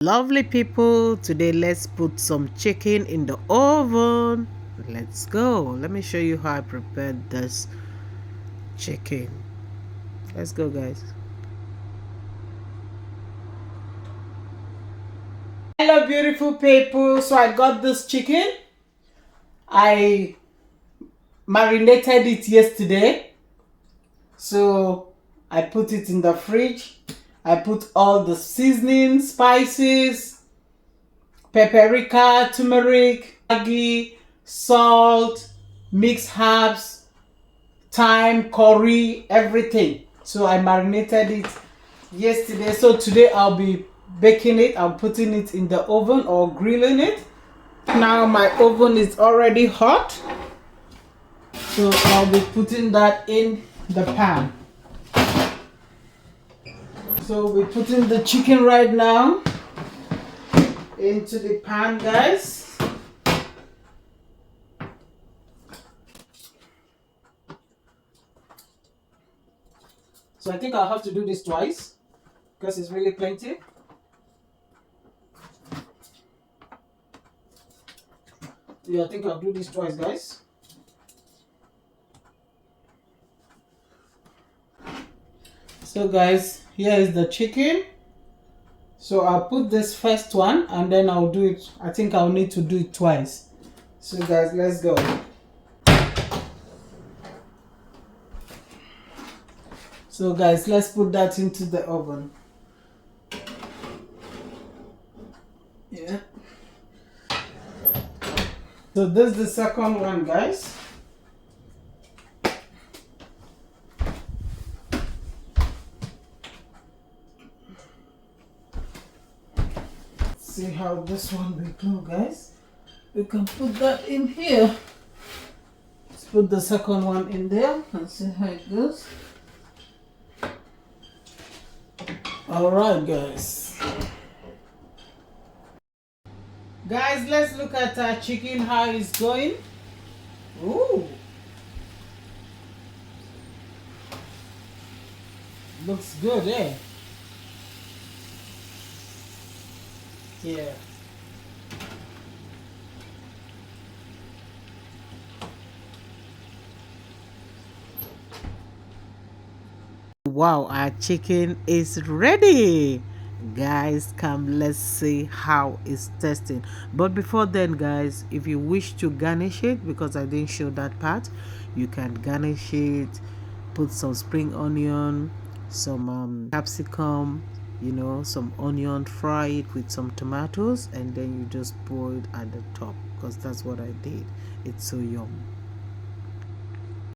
Lovely people, today let's put some chicken in the oven. Let's go. Let me show you how I prepared this chicken. Let's go, guys. Hello beautiful people. So I got this chicken. I marinated it yesterday. So I put it in the fridge. I put all the seasoning, spices, paprika, turmeric, maggi, salt, mixed herbs, thyme, curry, everything. So I marinated it yesterday. So today I'll be baking it. I'm putting it in the oven or grilling it. Now my oven is already hot. So I'll be putting that in the pan. So we're putting the chicken right now into the pan, guys. So I think I'll have to do this twice because it's really plenty. Yeah, I think I'll do this twice, guys. So guys, here is the chicken. So I'll put this first one and then I'll do it. I think I'll need to do it twice. So guys, let's go. So guys, let's put that into the oven. Yeah. So this is the second one, guys. See how this one will go, guys. We can put that in here. Let's put the second one in there and see how it goes. Alright, guys. Guys, let's look at our chicken, how it's going. Ooh. Looks good, eh? Yeah. Wow, our chicken is ready. Guys, come, let's see how it's tasting. But before then, guys, if you wish to garnish it, because I didn't show that part, you can garnish it, put some spring onion, some capsicum, some onion, fry it with some tomatoes, and then you just pour it at the top, because that's what I did. It's so yum.